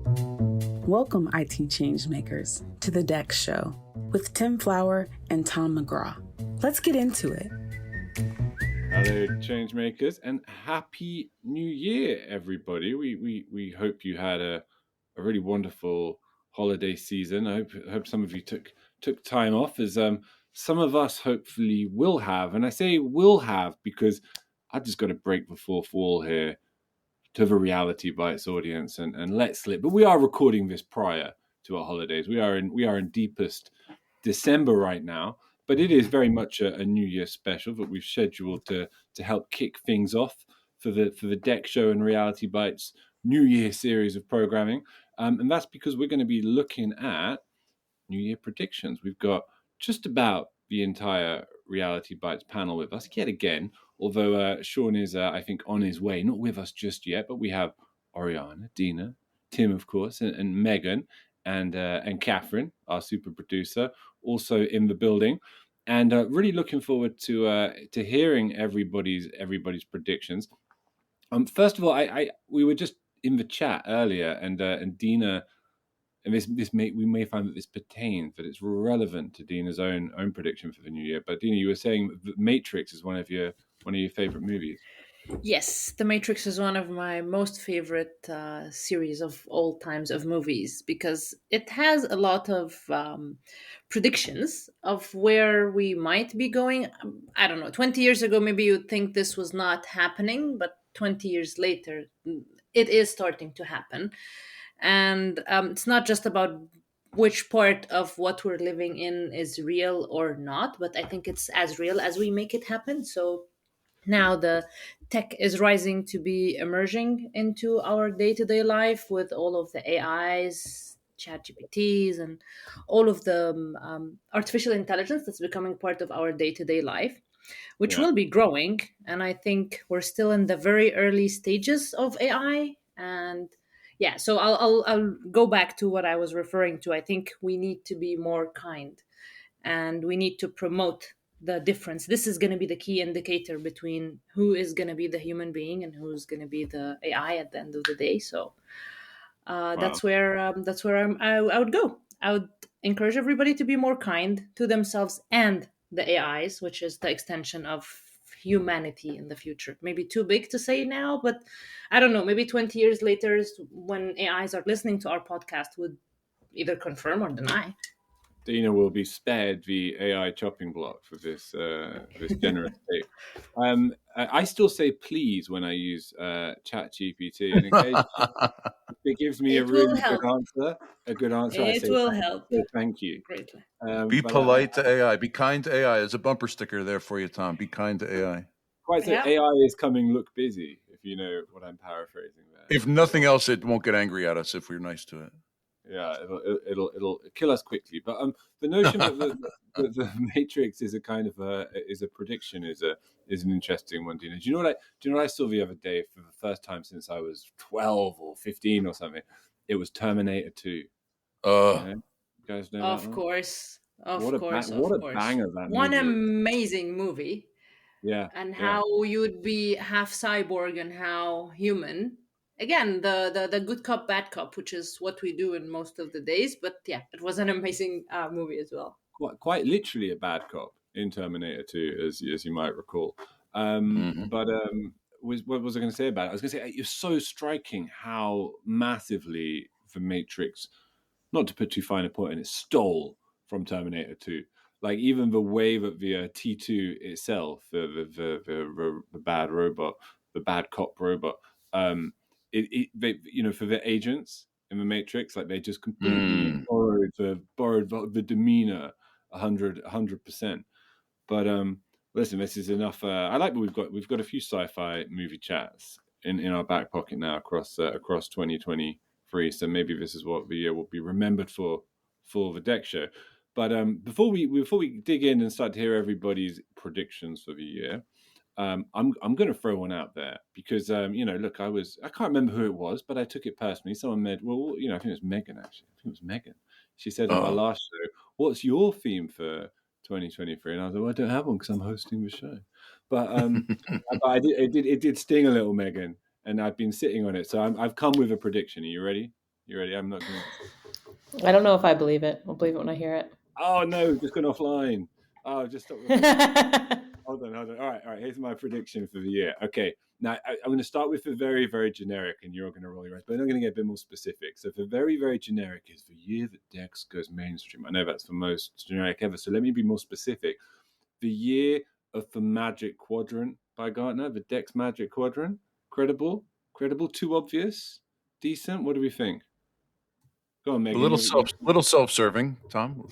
Welcome, IT changemakers, to the DEX Show with Tim Flower and Tom McGraw. Let's get into it. Hello, changemakers, and happy New Year, everybody. We hope you had a really wonderful holiday season. I hope some of you took time off, as some of us hopefully will have. And I say will have because I've just got to break the fourth wall here to the Reality Bytes audience and let slip. But we are recording this prior to our holidays. We are in deepest December right now, but it is very much a New Year special that we've scheduled to help kick things off for the DEX Show and Reality Bytes New Year series of programming. And that's because we're going to be looking at New Year predictions. We've got just about the entire Reality Bytes panel with us yet again, although Sean is, I think, on his way, not with us just yet, but we have Oriana, Dina, Tim, of course, and Megan, and Catherine, our super producer, also in the building. And really looking forward to hearing everybody's predictions. First of all, we were just in the chat earlier, and Dina, and we may find that this pertains, that it's relevant to Dina's own prediction for the new year. But Dina, you were saying that Matrix is one of your favorite movies. Yes, The Matrix is one of my most favorite series of all times of movies because it has a lot of predictions of where we might be going. I don't know, 20 years ago, maybe you'd think this was not happening, but 20 years later, it is starting to happen. And it's not just about which part of what we're living in is real or not, but I think it's as real as we make it happen. So now the tech is rising to be emerging into our day-to-day life with all of the AIs, chat GPTs, and all of the artificial intelligence that's becoming part of our day-to-day life, which will be growing. And I think we're still in the very early stages of AI. And yeah, so I'll go back to what I was referring to. I think we need to be more kind and we need to promote the difference. This is going to be the key indicator between who is going to be the human being and who's going to be the AI at the end of the day. So that's where I would go. I would encourage everybody to be more kind to themselves and the AIs, which is the extension of humanity in the future. Maybe too big to say now, but I don't know. Maybe 20 years later, when AIs are listening to our podcast, would either confirm or deny. Dina will be spared the AI chopping block for this generous take. I still say please when I use ChatGPT, and occasionally it gives me a really good answer. I say will help. Thank you. Greatly. Be polite to AI. Be kind to AI. There's a bumper sticker there for you, Tom. Be kind to AI. Quite so. Yeah. AI is coming. Look busy. If you know what I'm paraphrasing there. If nothing else, it won't get angry at us if we're nice to it. Yeah, it'll kill us quickly. But the notion that the Matrix is a kind of a prediction is an interesting one. Do you know what I saw the other day for the first time since I was 12 or 15 or something? It was Terminator 2. You guys know of course. What a banger that one movie amazing movie. Yeah. And how you'd be half cyborg and how human. Again, the good cop, bad cop, which is what we do in most of the days. But yeah, it was an amazing movie as well. Quite literally a bad cop in Terminator 2, as you might recall. But what was I going to say about it? I was going to say it's so striking how massively the Matrix, not to put too fine a point in it, stole from Terminator 2. Like even the way that the T2 itself, the bad robot, the bad cop robot, they, for the agents in the Matrix, like they just completely borrowed the demeanor 100%. But listen, this is enough. I like that we've got a few sci-fi movie chats in our back pocket now across 2023. So maybe this is what the year will be remembered for the DEX Show. But before we dig in and start to hear everybody's predictions for the year, I'm going to throw one out there because look, I can't remember who it was, but I took it personally. Someone made I think it was Megan actually. I think it was Megan. She said on our last show, "What's your theme for 2023?" And I was like, "Well, I don't have one because I'm hosting the show." But it did sting a little, Megan, and I've been sitting on it. So I've come with a prediction. Are you ready? You ready? I'm not going to... I don't know if I believe it. I'll believe it when I hear it. Oh, no, just gone offline. Oh, just stop recording. Hold on. All right. Here's my prediction for the year. Okay, now I'm going to start with the very, very generic, and you're going to roll your eyes, but I'm going to get a bit more specific. So the very, very generic is the year that DEX goes mainstream. I know that's the most generic ever, so let me be more specific. The year of the Magic Quadrant by Gartner, the DEX Magic Quadrant. Credible? Too obvious? Decent? What do we think? Go on, Megan. A little self-serving, Tom.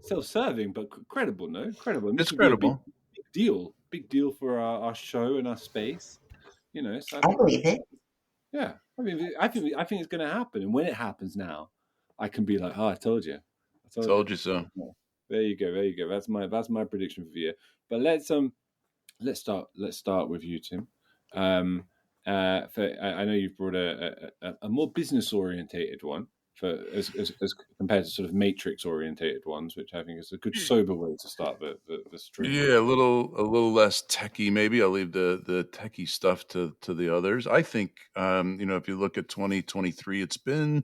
Self-serving, but credible, no? Credible. It's credible. Big deal for our show and our space. You know, so I believe it. Yeah, I mean, I think it's going to happen, and when it happens now, I can be like, "Oh, I told you, Told you so." There you go. That's my prediction for the year. But let's start with you, Tim. I know you've brought a more business orientated one as compared to sort of matrix orientated ones, which I think is a good sober way to start the stream. Yeah, a little less techie maybe. I'll leave the techie stuff to the others. I think if you look at 2023, it's been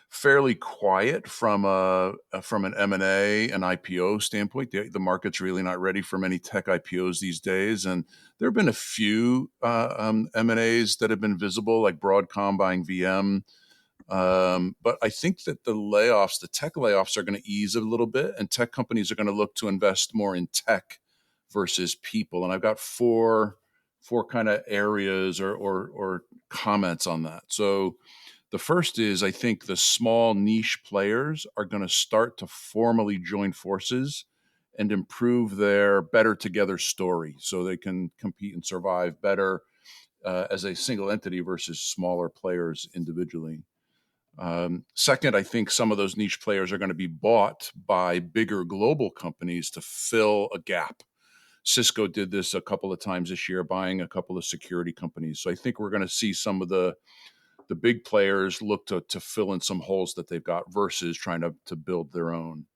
fairly quiet from an M&A and IPO standpoint. The market's really not ready for many tech IPOs these days, and there have been a few M&As that have been visible, like Broadcom buying VM. But I think that the tech layoffs are going to ease a little bit, and tech companies are going to look to invest more in tech versus people. And I've got four kind of areas or comments on that. So the first is, I think the small niche players are going to start to formally join forces and improve their better together story so they can compete and survive better as a single entity versus smaller players individually. Second, I think some of those niche players are going to be bought by bigger global companies to fill a gap. Cisco did this a couple of times this year, buying a couple of security companies. So I think we're going to see some of the big players look to fill in some holes that they've got versus trying to build their own.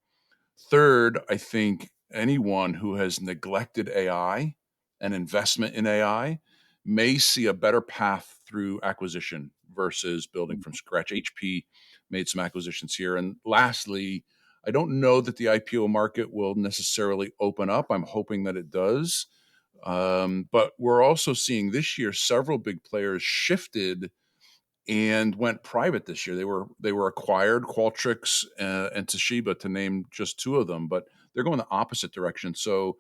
Third, I think anyone who has neglected AI and investment in AI may see a better path through acquisition versus building from scratch. HP made some acquisitions here. And lastly, I don't know that the IPO market will necessarily open up. I'm hoping that it does. But we're also seeing this year several big players shifted and went private this year. They were acquired, Qualtrics and Toshiba, to name just two of them, but they're going the opposite direction. So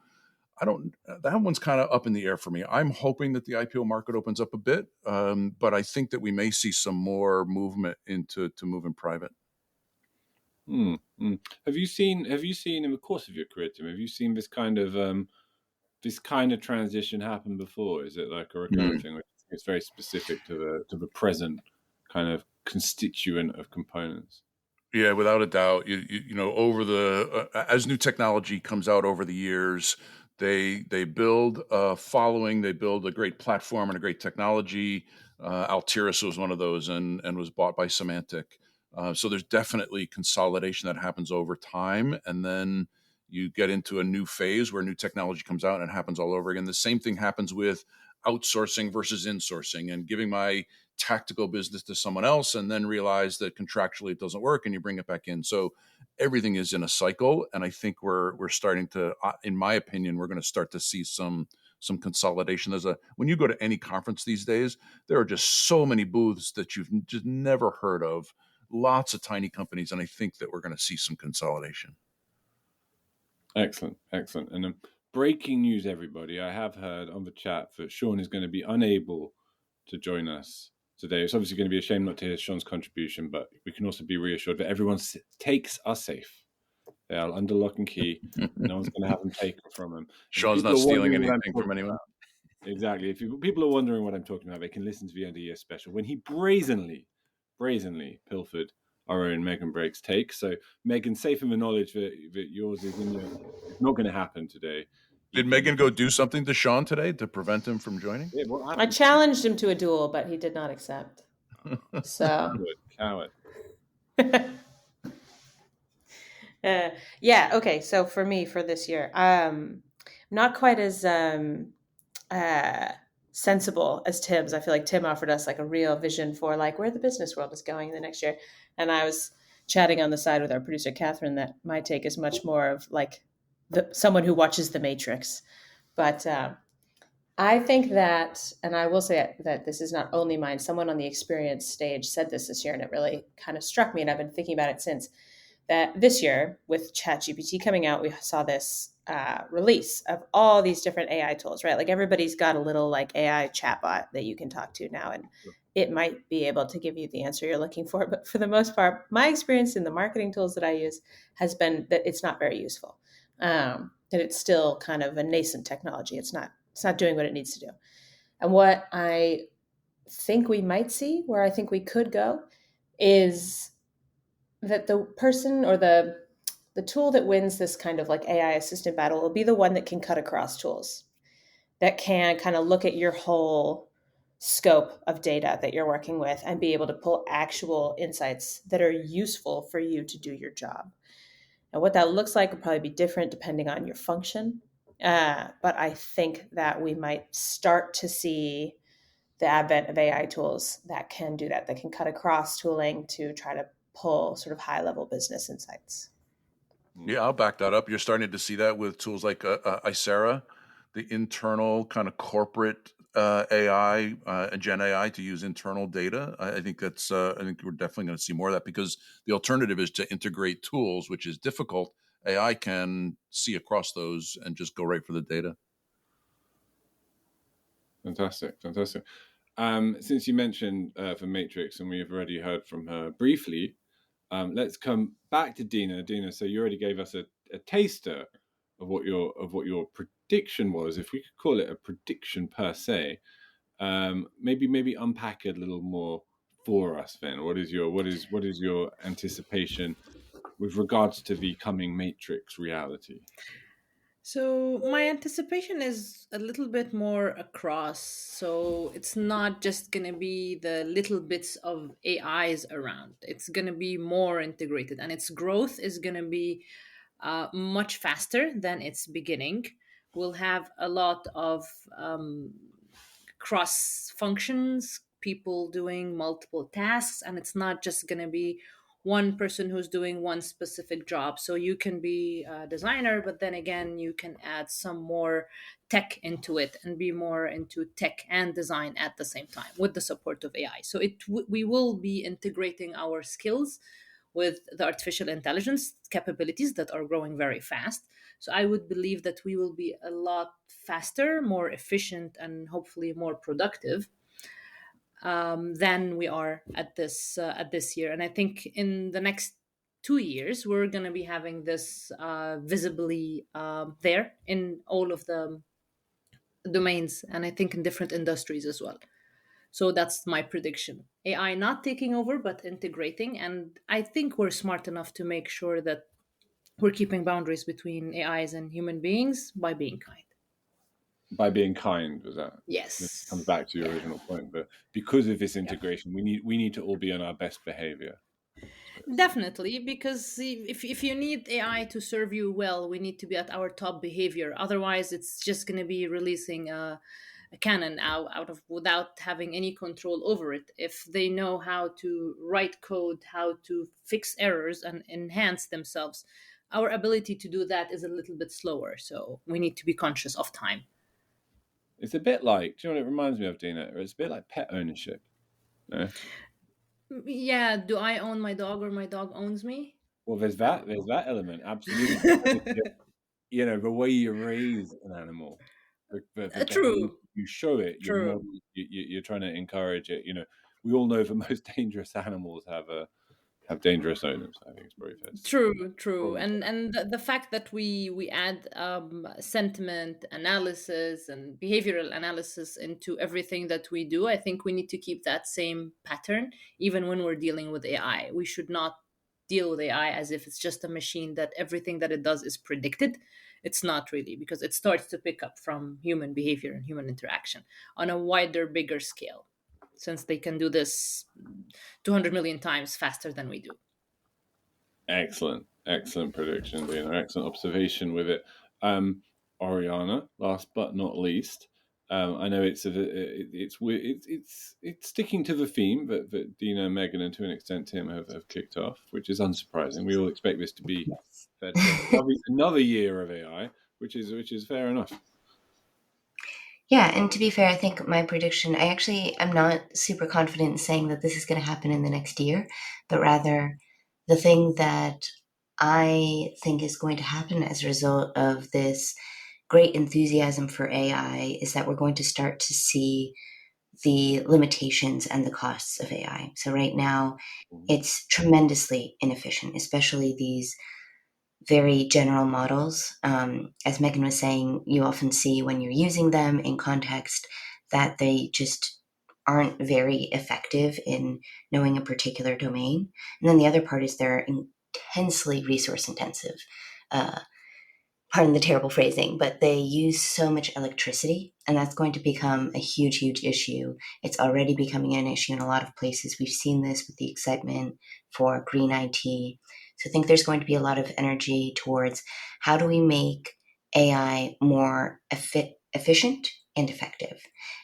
that one's kind of up in the air for me. I'm hoping that the IPO market opens up a bit, but I think that we may see some more movement to moving private. Have you seen in the course of your career, Tim? Have you seen this kind of transition happen before? Is it like a recurring thing? It's very specific to the present kind of constituent of components. Yeah, without a doubt. Over as new technology comes out over the years, they build a following, they build a great platform and a great technology. Altiris was one of those and was bought by Symantec. So there's definitely consolidation that happens over time, and then you get into a new phase where new technology comes out and it happens all over again. The same thing happens with outsourcing versus insourcing, and giving my tactical business to someone else and then realize that contractually it doesn't work and you bring it back in. So everything is in a cycle. And I think we're starting to, in my opinion, we're going to start to see some consolidation. When you go to any conference these days, there are just so many booths that you've just never heard of, lots of tiny companies. And I think that we're going to see some consolidation. Excellent. And breaking news, everybody. I have heard on the chat that Sean is going to be unable to join us today. It's obviously going to be a shame not to hear Sean's contribution, but we can also be reassured that everyone's takes are safe. They are under lock and key. No one's going to have them taken from him. Sean's not stealing anything from anyone. Exactly. If people are wondering what I'm talking about, they can listen to the end of year special when he brazenly pilfered our own Megan Breaks take. So Megan, safe in the knowledge that yours is not going to happen today. Did Megan go do something to Sean today to prevent him from joining? Yeah, I challenged him to a duel, but he did not accept. So coward. Yeah. Okay. So for me, for this year, not quite as sensible as Tim's. I feel like Tim offered us like a real vision for like where the business world is going in the next year. And I was chatting on the side with our producer, Catherine, that my take is much more of like someone who watches The Matrix. But I think that, and I will say that this is not only mine, someone on the experience stage said this year, and it really kind of struck me, and I've been thinking about it since, that this year with ChatGPT coming out, we saw this release of all these different AI tools, right? Like everybody's got a little like AI chatbot that you can talk to now, and it might be able to give you the answer you're looking for. But for the most part, my experience in the marketing tools that I use has been that it's not very useful. That it's still kind of a nascent technology. It's not doing what it needs to do. And what I think we might see, where I think we could go, is that the person or the tool that wins this kind of like AI assistant battle will be the one that can cut across tools, that can kind of look at your whole scope of data that you're working with and be able to pull actual insights that are useful for you to do your job. And what that looks like will probably be different depending on your function. But I think that we might start to see the advent of AI tools that can do that can cut across tooling to try to pull sort of high-level business insights. Yeah, I'll back that up. You're starting to see that with tools like Icera, the internal kind of corporate AI, Gen AI to use internal data. I think that's. I think we're definitely going to see more of that, because the alternative is to integrate tools, which is difficult. AI can see across those and just go right for the data. Fantastic. Since you mentioned for Matrix, and we've already heard from her briefly, let's come back to Dina. Dina, so you already gave us a taster of what your prediction was, if we could call it a prediction per se. Maybe unpack it a little more for us, then. What is your anticipation with regards to the coming Matrix reality? So my anticipation is a little bit more across. So it's not just going to be the little bits of AIs around. It's going to be more integrated, and its growth is going to be much faster than its beginning. We'll have a lot of cross functions, people doing multiple tasks, and it's not just going to be one person who's doing one specific job. So you can be a designer, but then again, you can add some more tech into it and be more into tech and design at the same time with the support of AI. So we will be integrating our skills with the artificial intelligence capabilities that are growing very fast. So I would believe that we will be a lot faster, more efficient, and hopefully more productive than we are at this year. And I think in the next 2 years, we're going to be having this visibly there in all of the domains, and I think in different industries as well. So that's my prediction. AI not taking over, but integrating. And I think we're smart enough to make sure that we're keeping boundaries between AIs and human beings by being kind. By being kind, was that? Yes. This comes back to your original point, but because of this integration, we need to all be on our best behavior. Definitely, because if you need AI to serve you well, we need to be at our top behavior. Otherwise, it's just going to be releasing a cannon out of without having any control over it. If they know how to write code, how to fix errors and enhance themselves, our ability to do that is a little bit slower. So we need to be conscious of time. It's a bit like, do you know what it reminds me of, Dina? It's a bit like pet ownership. No? Yeah, do I own my dog or my dog owns me? Well, there's that element, absolutely. The way you raise an animal, the True. you show it, True. you're trying to encourage it. We all know the most dangerous animals have dangerous owners. I think it's very fair. True. And the fact that we add sentiment analysis and behavioral analysis into everything that we do, I think we need to keep that same pattern even when we're dealing with AI. We should not deal with AI as if it's just a machine that everything that it does is predicted. It's not really, because it starts to pick up from human behavior and human interaction on a wider, bigger scale, since they can do this 200 million times faster than we do. Excellent prediction, Dina. Excellent observation with it. Oriana, last but not least, I know it's sticking to the theme that Dina, Megan, and to an extent Tim have kicked off, which is unsurprising. We all expect this to be another year of AI, which is fair enough. Yeah, and to be fair, I think my prediction, I actually am not super confident in saying that this is going to happen in the next year, but rather the thing that I think is going to happen as a result of this great enthusiasm for AI is that we're going to start to see the limitations and the costs of AI. So right now, it's tremendously inefficient, especially these very general models. As Megan was saying, you often see when you're using them in context that they just aren't very effective in knowing a particular domain. And then the other part is they're intensely resource intensive. Pardon the terrible phrasing, but they use so much electricity, and that's going to become a huge, huge issue. It's already becoming an issue in a lot of places. We've seen this with the excitement for green IT. So I think there's going to be a lot of energy towards how do we make AI more efficient and effective.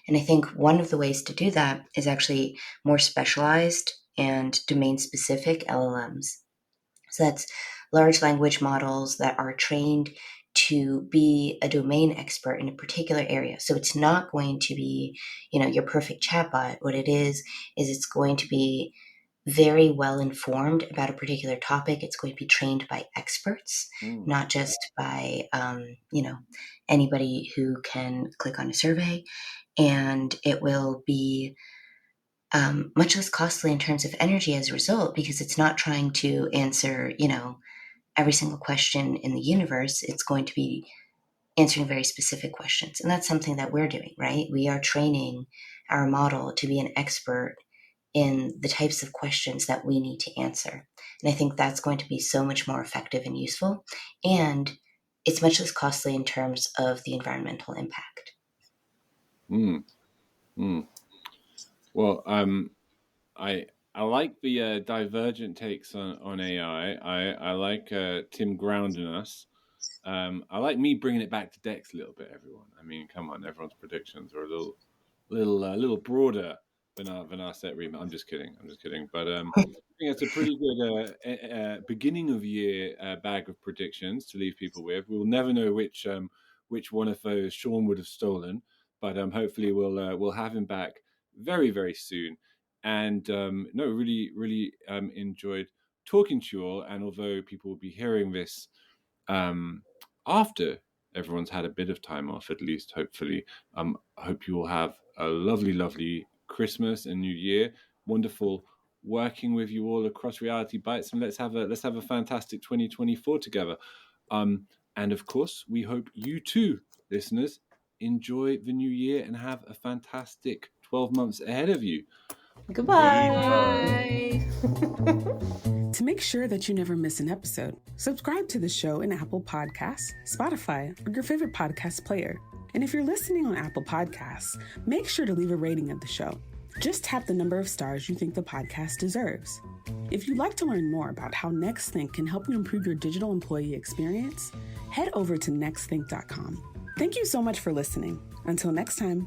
And I think one of the ways to do that is actually more specialized and domain-specific LLMs. So that's large language models that are trained to be a domain expert in a particular area. So it's not going to be, your perfect chatbot. What it is it's going to be very well informed about a particular topic. It's going to be trained by experts, not just by, anybody who can click on a survey. And it will be much less costly in terms of energy as a result, because it's not trying to answer, every single question in the universe. It's going to be answering very specific questions. And that's something that we're doing, right? We are training our model to be an expert in the types of questions that we need to answer. And I think that's going to be so much more effective and useful. And it's much less costly in terms of the environmental impact. Well, I like the divergent takes on AI. I like Tim grounding us. I like me bringing it back to DEX a little bit. Everyone, I mean, come on, everyone's predictions are a little broader than our set remit. I'm just kidding. But I think it's a pretty good beginning of year bag of predictions to leave people with. We'll never know which one of those Sean would have stolen, but hopefully we'll have him back very, very soon. And really enjoyed talking to you all. And although people will be hearing this after everyone's had a bit of time off, at least hopefully, I hope you all have a lovely Christmas and New Year. Wonderful working with you all across Reality Bytes, and let's have a fantastic 2024 together. And of course, we hope you too, listeners, enjoy the new year and have a fantastic 12 months ahead of you. Goodbye. To make sure that you never miss an episode, subscribe to the show in Apple Podcasts, Spotify, or your favorite podcast player. And if you're listening on Apple Podcasts, make sure to leave a rating of the show. Just tap the number of stars you think the podcast deserves. If you'd like to learn more about how NextThink can help you improve your digital employee experience, head over to nextthink.com. Thank you so much for listening. Until next time.